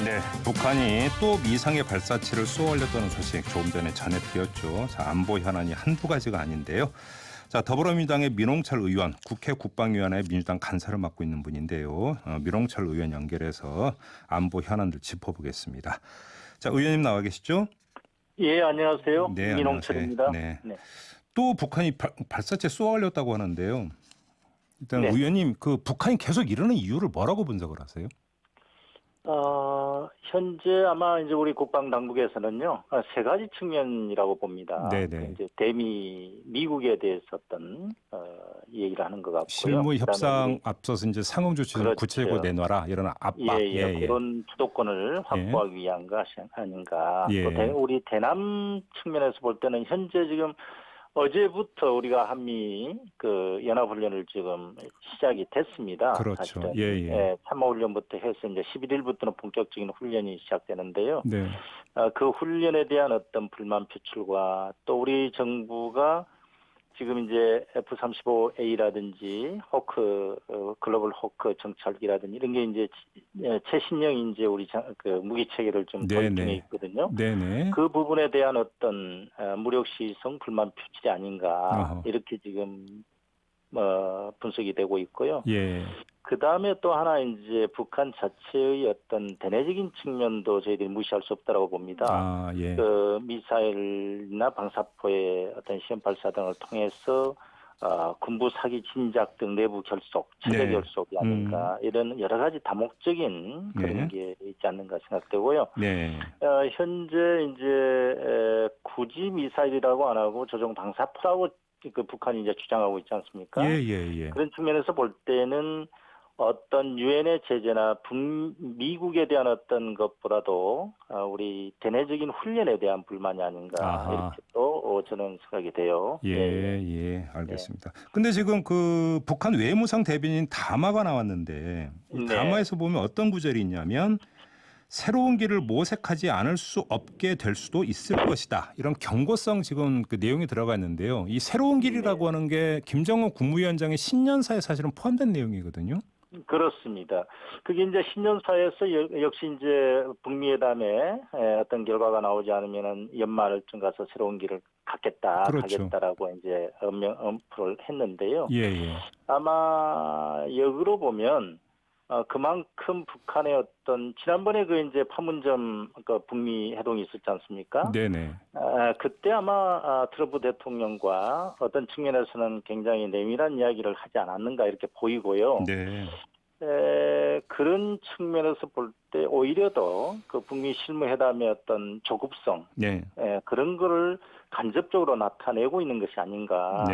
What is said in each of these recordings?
네, 북한이 또 미상의 발사체를 쏘아 올렸다는 소식 조금 전에 전해드렸죠. 자, 안보 현안이 한두 가지가 아닌데요. 자, 더불어민주당의 민홍철 의원, 국회 국방위원회 민주당 간사를 맡고 있는 분인데요. 민홍철 의원 연결해서 안보 현안들 짚어보겠습니다. 자, 의원님 나와 계시죠? 예, 안녕하세요. 네, 민홍철입니다. 네. 네. 또 북한이 발사체 쏘아 올렸다고 하는데요. 일단 네. 의원님, 그 북한이 계속 이러는 이유를 뭐라고 분석을 하세요? 현재 아마 이제 우리 국방 당국에서는요, 세 가지 측면이라고 봅니다. 네네. 이제 미국에 대해서 어떤, 얘기를 하는 것 같고요. 실무 협상 그다음에 앞서서 이제 상응 조치를 그렇죠. 구체적으로 내놔라 이런 압박. 그런 주도권을 확보하기 위한 것이 아닌가. 예. 또 우리 대남 측면에서 볼 때는 현재 지금 어제부터 우리가 한미 그 연합훈련을 지금 시작이 됐습니다. 그렇죠. 사실은. 예. 참모훈련부터 해서 이제 11일부터는 본격적인 훈련이 시작되는데요. 네. 그 훈련에 대한 어떤 불만 표출과 또 우리 정부가 지금 이제 F-35A라든지 호크 글로벌 호크 정찰기라든지 이런 게 이제 최신형 이제 우리 그 무기 체계를 좀 도입 중에 있거든요. 네네. 그 부분에 대한 어떤 무력 시성 불만 표출이 아닌가 어허. 이렇게 지금 분석이 되고 있고요. 예. 그 다음에 또 하나 이제 북한 자체의 어떤 대내적인 측면도 저희들이 무시할 수 없다고 봅니다. 예. 그 미사일이나 방사포의 어떤 시험 발사 등을 통해서 군부 사기 진작 등 내부 결속, 체제 네. 결속이 아닌가 이런 여러 가지 다목적인 그런 게 있지 않는가 생각되고요. 네. 현재 이제 굳이 미사일이라고 안 하고 조종 방사포라고 그 북한이 이제 주장하고 있지 않습니까? 예. 그런 측면에서 볼 때는 어떤 유엔의 제재나 미국에 대한 어떤 것보다도 우리 대내적인 훈련에 대한 불만이 아닌가 이렇게 또 저는 생각이 돼요. 예, 알겠습니다. 근데 지금 그 북한 외무성 대변인 담화가 나왔는데 이 담화에서 보면 어떤 구절이 있냐면 새로운 길을 모색하지 않을 수 없게 될 수도 있을 것이다. 이런 경고성 지금 그 내용이 들어가 있는데요. 이 새로운 길이라고 하는 게 김정은 국무위원장의 신년사에 사실은 포함된 내용이거든요. 그렇습니다. 그게 이제 신년사에서 역시 이제 북미회담에 어떤 결과가 나오지 않으면은 연말쯤 가서 새로운 길을 가겠다라고 이제 엄포를 했는데요. 예. 아마 역으로 보면 그만큼 북한의 어떤 지난번에 그 이제 판문점 그 북미 회동이 있었지 않습니까? 네네. 그때 아마 트럼프 대통령과 어떤 측면에서는 굉장히 내밀한 이야기를 하지 않았는가 이렇게 보이고요. 네. 그런 측면에서 볼 때 오히려 더 그 북미 실무회담의 어떤 조급성, 그런 거를 간접적으로 나타내고 있는 것이 아닌가.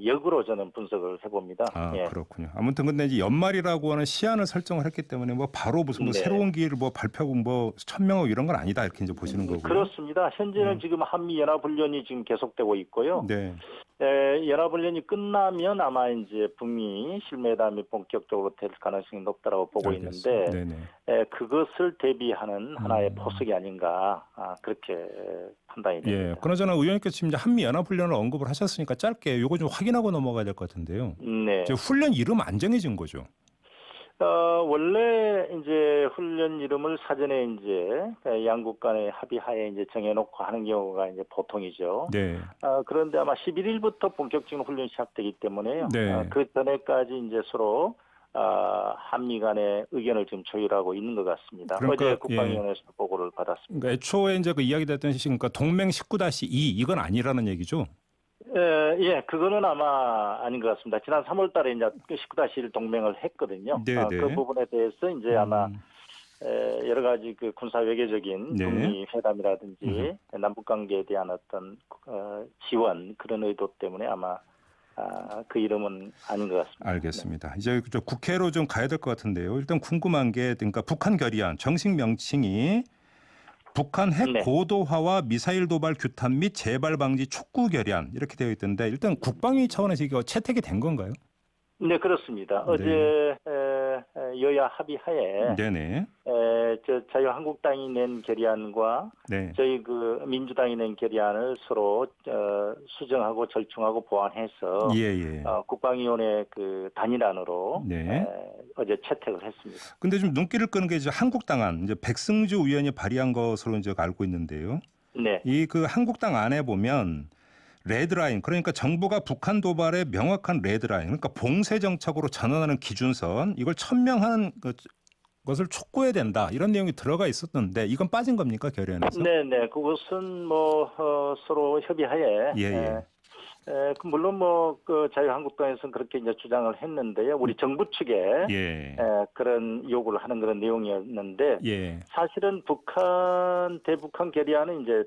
역으로 저는 분석을 해봅니다. 그렇군요. 아무튼 근데 이제 연말이라고 하는 시한을 설정을 했기 때문에 뭐 바로 무슨 새로운 기회를 발표하고 천명하고 이런 건 아니다 이렇게 이제 보시는 거고요. 그렇습니다. 현재는 지금 한미 연합훈련이 지금 계속되고 있고요. 네. 연합훈련이 끝나면 아마 이제 북미 실무회담이 본격적으로 될 가능성이 높다라고 보고 있는데, 그것을 대비하는 하나의 포석이 아닌가 그렇게 판단이 됩니다. 그나저나 의원님께서 지금 한미 연합훈련을 언급을 하셨으니까 짧게 이거 좀 확인하고 넘어가야 될 것 같은데요. 이제 훈련 이름 안 정해진 거죠? 원래 이제 훈련 이름을 사전에 이제 양국 간의 합의하에 이제 정해놓고 하는 경우가 이제 보통이죠. 그런데 아마 11일부터 본격적인 훈련이 시작되기 때문에요. 그 전에까지 이제 서로 한미 간의 의견을 지금 조율하고 있는 것 같습니다. 어제 국방위원회에서 보고를 받았습니다. 그러니까 애초에 이제 그 이야기됐던 그러니까 동맹 19-2 이건 아니라는 얘기죠? 그거는 아마 아닌 것 같습니다. 지난 3월 달에 이제 19-1 동맹을 했거든요. 그 부분에 대해서 이제 아마 여러 가지 그 군사 외교적인 북미 회담이라든지 남북 관계에 대한 어떤 지원 그런 의도 때문에 아마 그 이름은 아닌 것 같습니다. 알겠습니다. 이제 국회로 좀 가야 될 것 같은데요. 일단 궁금한 게 그러니까 북한 결의안 정식 명칭이 북한 핵 고도화와 미사일 도발 규탄 및 재발 방지 촉구 결의안 이렇게 되어 있던데 일단 국방위 차원에서 이거 채택이 된 건가요? 네, 그렇습니다. 어제 여야 합의하에 저 자유한국당이 낸 결의안과 네. 저희 그 민주당이 낸 결의안을 서로 수정하고 절충하고 보완해서 국방위원회 그 단일안으로 네. 어제 채택을 했습니다. 근데 좀 눈길을 끄는 게 이제 한국당 안, 이제 백승주 의원이 발의한 것으로 이제 알고 있는데요. 네. 이 그 한국당 안에 보면 레드라인, 그러니까 정부가 북한 도발에 명확한 레드라인, 그러니까 봉쇄 정책으로 전환하는 기준선, 이걸 천명하는 것을 촉구해야 된다, 이런 내용이 들어가 있었는데 이건 빠진 겁니까, 결의안에서? 네. 그것은 뭐 서로 협의하에 물론 뭐 그 자유한국당에서는 그렇게 이제 주장을 했는데요. 우리 정부 측에 그런 요구를 하는 그런 내용이었는데 사실은 대북한 결의안은 이제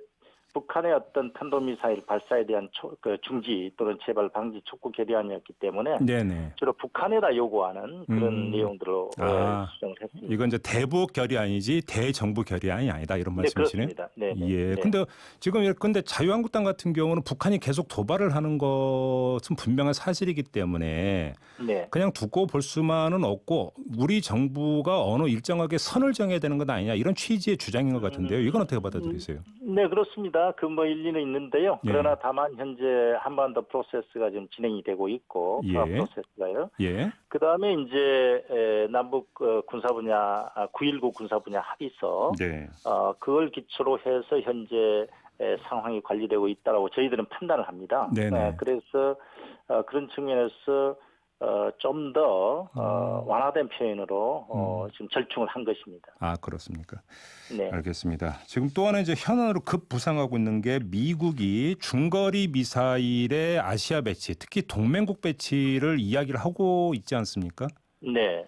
북한의 어떤 탄도미사일 발사에 대한 중지 또는 재발 방지 촉구 결의안이었기 때문에 주로 북한에다 요구하는 그런 내용들로 수정을 했습니다. 이건 이제 대북 결의안이지 대정부 결의안이 아니다, 이런 말씀이시네요. 네, 그렇습니다. 네. 근데 지금 근데 자유한국당 같은 경우는 북한이 계속 도발을 하는 것은 분명한 사실이기 때문에 그냥 두고 볼 수만은 없고 우리 정부가 어느 일정하게 선을 정해야 되는 것 아니냐, 이런 취지의 주장인 것 같은데요. 이건 어떻게 받아들이세요? 네, 그렇습니다. 그 뭐 일리는 있는데요. 그러나 다만 현재 한반도 프로세스가 지금 진행이 되고 있고 프로세스가요. 그 다음에 이제 남북 군사 분야 9.19 군사 분야 합의서 그걸 기초로 해서 현재 상황이 관리되고 있다라고 저희들은 판단을 합니다. 그래서 그런 측면에서 좀 더 완화된 표현으로 지금 절충을 한 것입니다. 아, 그렇습니까? 네. 알겠습니다. 지금 또 하나 이제 현안으로 급부상하고 있는 게 미국이 중거리 미사일의 아시아 배치, 특히 동맹국 배치를 이야기를 하고 있지 않습니까? 네.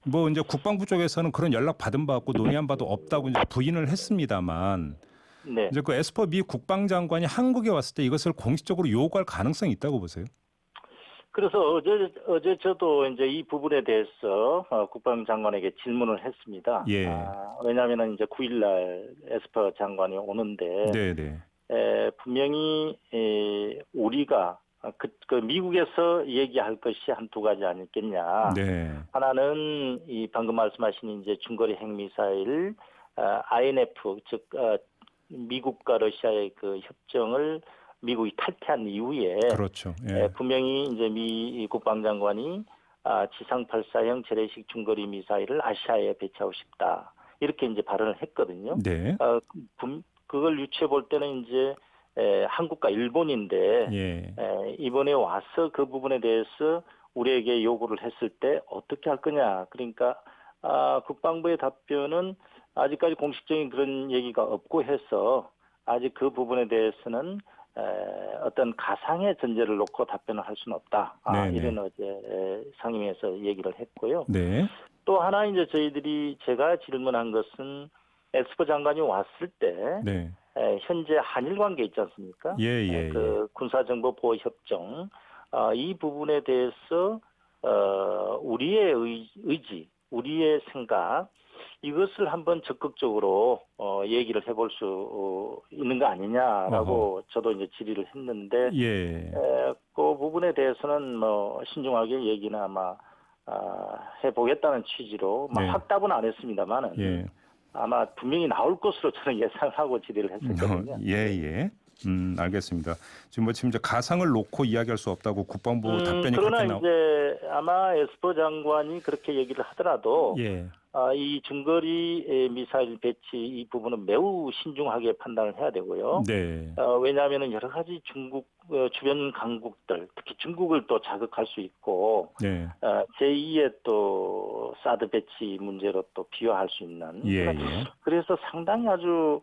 뭐 이제 국방부 쪽에서는 그런 연락 받은 바 없고 논의한 바도 없다고 이제 부인을 했습니다만, 이제 그 에스퍼 미 국방장관이 한국에 왔을 때 이것을 공식적으로 요구할 가능성이 있다고 보세요? 그래서 어제 저도 이제 이 부분에 대해서 국방장관에게 질문을 했습니다. 왜냐하면 이제 9일날 에스퍼 장관이 오는데 분명히 우리가 그 미국에서 얘기할 것이 한두 가지 아니겠냐. 하나는 이 방금 말씀하신 이제 중거리 핵미사일 INF, 즉 미국과 러시아의 그 협정을 미국이 탈퇴한 이후에 분명히 이제 미 국방장관이 지상 발사형 재래식 중거리 미사일을 아시아에 배치하고 싶다, 이렇게 이제 발언을 했거든요. 그걸 유추해 볼 때는 이제 한국과 일본인데 이번에 와서 그 부분에 대해서 우리에게 요구를 했을 때 어떻게 할 거냐. 그러니까 국방부의 답변은 아직까지 공식적인 그런 얘기가 없고 해서 아직 그 부분에 대해서는 어떤 가상의 전제를 놓고 답변을 할 수는 없다. 이런 어제 상임위에서 얘기를 했고요. 또 하나 이제 제가 질문한 것은 에스퍼 장관이 왔을 때 현재 한일 관계 있지 않습니까? 그 군사정보 보호 협정 이 부분에 대해서 우리의 의지, 우리의 생각, 이것을 한번 적극적으로 얘기를 해볼 수 있는 거 아니냐라고 저도 이제 질의를 했는데 그 부분에 대해서는 뭐 신중하게 얘기는 아마 해보겠다는 취지로 확답은 안 했습니다만은 아마 분명히 나올 것으로 저는 예상을 하고 질의를 했었거든요. 알겠습니다. 지금 이제 가상을 놓고 이야기할 수 없다고 국방부 답변이 그러나 그렇게 이제 아마 에스퍼 장관이 그렇게 얘기를 하더라도 이 중거리 미사일 배치 이 부분은 매우 신중하게 판단을 해야 되고요. 왜냐하면 여러 가지 중국 주변 강국들, 특히 중국을 또 자극할 수 있고 제2의 또 사드 배치 문제로 또 비화할 수 있는 그래서 상당히 아주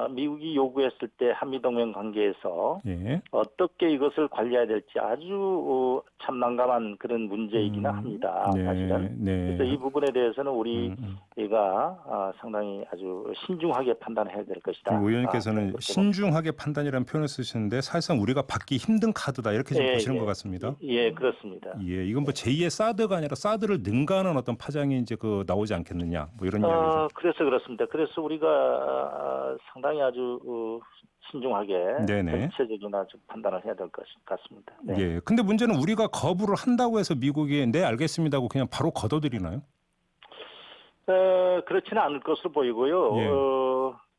미국이 요구했을 때 한미동맹 관계에서 어떻게 이것을 관리해야 될지 아주 참 난감한 그런 문제이기는 합니다. 사실은. 그래서 이 부분에 대해서는 우리가 상당히 아주 신중하게 판단해야 될 것이다. 의원님께서는 신중하게 판단이라는 표현을 쓰시는데 사실상 우리가 받기 힘든 카드다, 이렇게 좀 보시는 것 같습니다. 그렇습니다. 이건 뭐 제2의 사드가 아니라 사드를 능가하는 어떤 파장이 이제 나오지 않겠느냐, 뭐 이런 이야기죠. 그래서 그렇습니다. 그래서 우리가 상당히 아주 신중하게 전체적인 아주 판단을 해야 될 것 같습니다. 근데 문제는 우리가 거부를 한다고 해서 미국이 네 알겠습니다 하고 그냥 바로 걷어들이나요? 그렇지는 않을 것으로 보이고요. 예.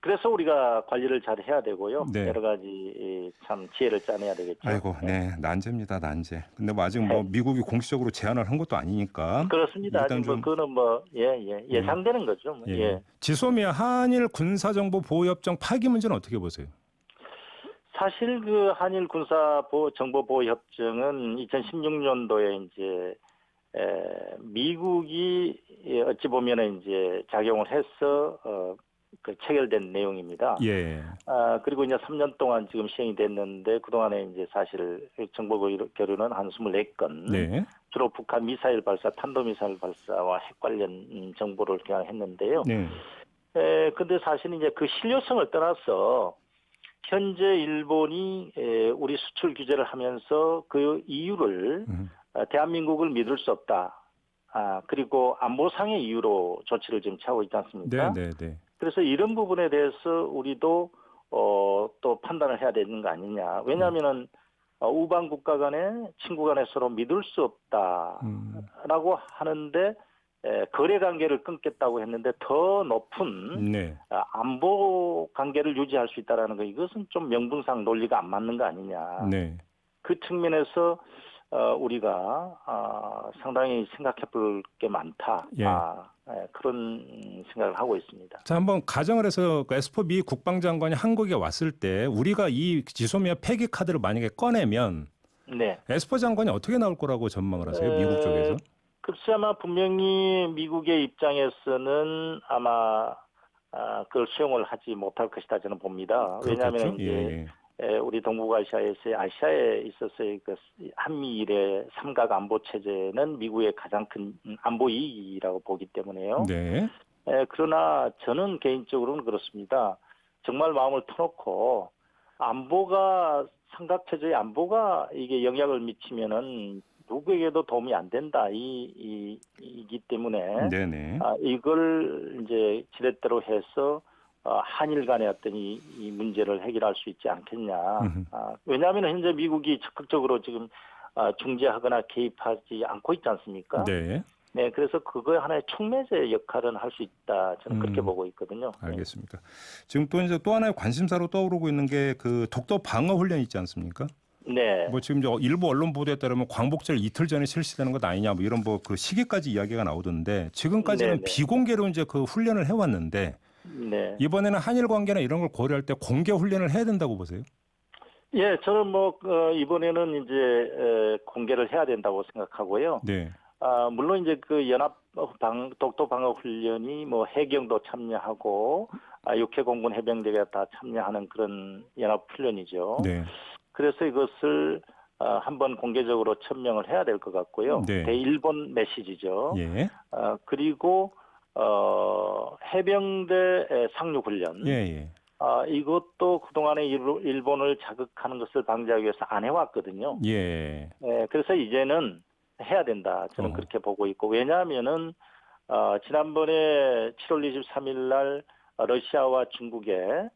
그래서 우리가 관리를 잘 해야 되고요. 네. 여러 가지 참 지혜를 짜내야 되겠죠. 아이고, 네, 난제입니다, 난제. 근데 뭐 아직 뭐 미국이 공식적으로 제안을 한 것도 아니니까. 그렇습니다. 일단 아직 뭐 좀 그거는 예상되는 거죠. 뭐. 예. 지소미아 한일 군사정보 보호협정 파기 문제는 어떻게 보세요? 사실 그 한일 군사 정보 보호 협정은 2016년도에 이제 미국이 어찌 보면은 이제 작용을 해서 그 체결된 내용입니다. 예. 그리고 이제 3년 동안 지금 시행이 됐는데 그동안에 이제 사실 정보 교류는 한 24건. 네. 주로 북한 미사일 발사, 탄도미사일 발사와 핵 관련 정보를 그냥 했는데요. 네. 근데 사실 이제 그 실효성을 떠나서 현재 일본이 우리 수출 규제를 하면서 그 이유를 대한민국을 믿을 수 없다. 그리고 안보상의 이유로 조치를 지금 취하고 있지 않습니까? 네. 그래서 이런 부분에 대해서 우리도 또 판단을 해야 되는 거 아니냐. 왜냐하면은 우방 국가 간에 친구 간에 서로 믿을 수 없다라고 하는데 거래 관계를 끊겠다고 했는데 더 높은 네. 안보 관계를 유지할 수 있다라는 거 이것은 좀 명분상 논리가 안 맞는 거 아니냐. 네. 그 측면에서 우리가 상당히 생각해볼 게 많다. 예. 그런 생각을 하고 있습니다. 자, 한번 가정을 해서 그 에스퍼 미 국방장관이 한국에 왔을 때 우리가 이 지소미아 폐기 카드를 만약에 꺼내면 네. 에스퍼 장관이 어떻게 나올 거라고 전망을 하세요? 미국 쪽에서? 글쎄 아마 분명히 미국의 입장에서는 아마 그걸 수용을 하지 못할 것이다 저는 봅니다. 왜냐하면 이제 우리 아시아에 있어서의 그 한미일의 삼각 안보 체제는 미국의 가장 큰 안보 이익이라고 보기 때문에요. 네. 그러나 저는 개인적으로는 그렇습니다. 정말 마음을 터놓고 삼각 체제의 안보가 이게 영향을 미치면은 누구에게도 도움이 안 된다 이기 때문에 네네. 이걸 이제 지렛대로 해서 한일 간의 어떤 이 문제를 해결할 수 있지 않겠냐. 왜냐하면 현재 미국이 적극적으로 지금 중재하거나 개입하지 않고 있지 않습니까? 네. 네, 그래서 그거 하나의 촉매제 역할은 할 수 있다. 저는 그렇게 보고 있거든요. 알겠습니다. 지금 또 이제 또 하나의 관심사로 떠오르고 있는 게 그 독도 방어 훈련 있지 않습니까? 네. 뭐 지금 일부 언론 보도에 따르면 광복절 이틀 전에 실시되는 것 아니냐 뭐 이런 뭐 그 시기까지 이야기가 나오던데 지금까지는 비공개로 이제 그 훈련을 해왔는데 네. 이번에는 한일 관계나 이런 걸 고려할 때 공개 훈련을 해야 된다고 보세요? 예, 저는 이번에는 이제 공개를 해야 된다고 생각하고요. 네. 물론 이제 그 연합 독도 방어 훈련이 뭐 해경도 참여하고 육해공군 해병대가 다 참여하는 그런 연합 훈련이죠. 네. 그래서 이것을 한번 공개적으로 천명을 해야 될 것 같고요. 네. 대일본 메시지죠. 예. 그리고 해병대 상륙 훈련. 예. 이것도 그동안에 일본을 자극하는 것을 방지하기 위해서 안 해왔거든요. 예. 그래서 이제는 해야 된다. 저는 그렇게 보고 있고 왜냐하면은 지난번에 7월 23일 날 러시아와 중국의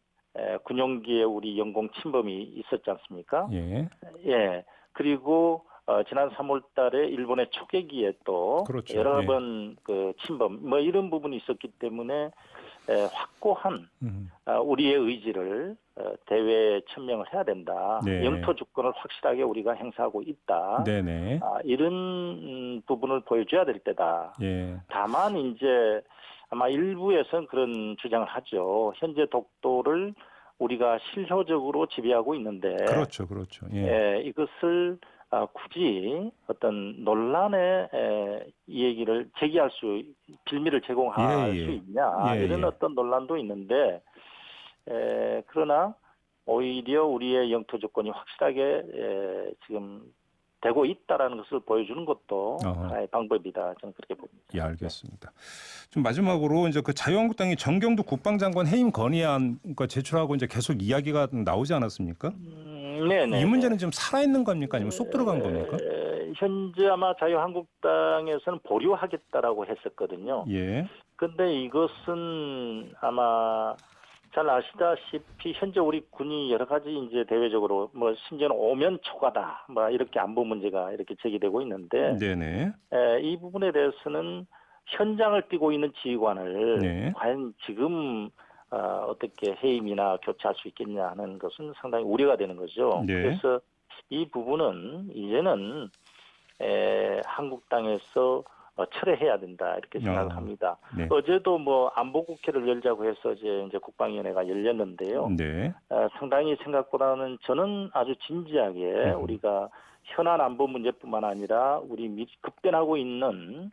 군용기에 우리 영공 침범이 있었지 않습니까? 예. 예. 그리고 지난 3월 달에 일본의 초계기에 또 그렇죠. 여러 번 그 침범 뭐 이런 부분이 있었기 때문에 확고한 우리의 의지를 대회에 천명을 해야 된다. 네. 영토 주권을 확실하게 우리가 행사하고 있다. 네네. 이런 부분을 보여줘야 될 때다. 예. 다만 이제 아마 일부에서는 그런 주장을 하죠. 현재 독도를 우리가 실효적으로 지배하고 있는데, 그렇죠. 예. 이것을 굳이 어떤 논란의 이 얘기를 제기할 수 빌미를 제공할 수 있냐 이런 어떤 논란도 있는데, 그러나 오히려 우리의 영토 주권이 확실하게 지금 되고 있다라는 것을 보여주는 것도 하나의 방법이다. 저는 그렇게 봅니다. 예, 알겠습니다. 좀 마지막으로 이제 그 자유한국당이 정경두 국방장관 해임 건의안 제출하고 이제 계속 이야기가 나오지 않았습니까? 네. 이 문제는 지금 살아있는 겁니까? 아니면 쏙 들어간 겁니까? 현재 아마 자유한국당에서는 보류하겠다라고 했었거든요. 예. 근데 이것은 아마 잘 아시다시피 현재 우리 군이 여러 가지 이제 대외적으로 뭐 심지어는 오면 초과다 뭐 이렇게 안보 문제가 이렇게 제기되고 있는데 네네. 이 부분에 대해서는 현장을 뛰고 있는 지휘관을 네. 과연 지금 어떻게 해임이나 교체할 수 있겠냐 하는 것은 상당히 우려가 되는 거죠. 네. 그래서 이 부분은 이제는 한국당에서 철회해야 된다 이렇게 생각을 합니다. 네. 어제도 뭐 안보국회를 열자고 해서 이제 국방위원회가 열렸는데요. 네. 상당히 생각보다는 저는 아주 진지하게 우리가 현안 안보 문제뿐만 아니라 우리 급변하고 있는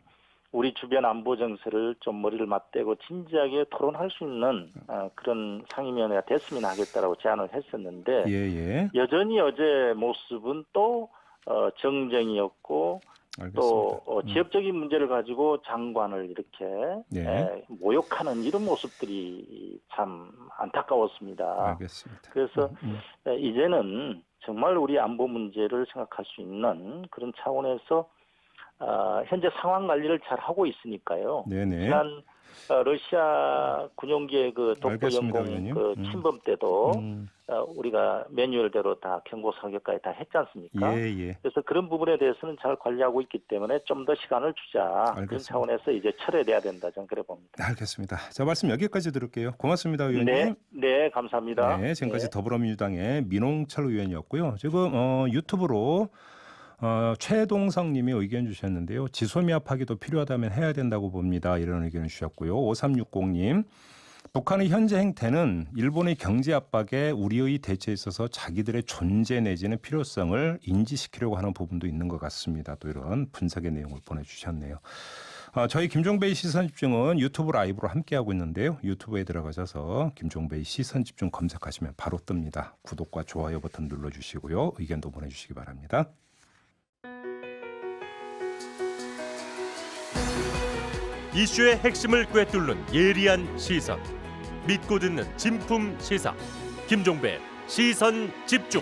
우리 주변 안보 정세를 좀 머리를 맞대고 진지하게 토론할 수 있는 그런 상임위원회가 됐으면 하겠다라고 제안을 했었는데 예. 여전히 어제 모습은 또 정쟁이었고 알겠습니다. 또 지역적인 문제를 가지고 장관을 이렇게 네. 모욕하는 이런 모습들이 참 안타까웠습니다. 알겠습니다. 그래서 이제는 정말 우리 안보 문제를 생각할 수 있는 그런 차원에서 현재 상황 관리를 잘 하고 있으니까요. 네네. 지난 러시아 군용기의 그 독도 영공 그 침범 때도 우리가 매뉴얼대로 다 경고 사격까지 다 했지 않습니까? 예. 그래서 그런 부분에 대해서는 잘 관리하고 있기 때문에 좀 더 시간을 주자. 알겠습니다. 그런 차원에서 이제 철회돼야 된다. 저는 그래 봅니다. 알겠습니다. 자, 말씀 여기까지 들을게요. 고맙습니다, 의원님. 네, 감사합니다. 네, 지금까지 더불어민주당의 민홍철 의원이었고요. 지금 유튜브로 최동성 님이 의견 주셨는데요. 지소미아파기도 필요하다면 해야 된다고 봅니다. 이런 의견을 주셨고요. 5360님. 북한의 현재 행태는 일본의 경제 압박에 우리의 대처에 있어서 자기들의 존재 내지는 필요성을 인지시키려고 하는 부분도 있는 것 같습니다. 또 이런 분석의 내용을 보내주셨네요. 저희 김종배의 시선집중은 유튜브 라이브로 함께하고 있는데요. 유튜브에 들어가셔서 김종배의 시선집중 검색하시면 바로 뜹니다. 구독과 좋아요 버튼 눌러주시고요. 의견도 보내주시기 바랍니다. 이슈의 핵심을 꿰뚫는 예리한 시선, 믿고 듣는 진품 시사 김종배 시선 집중.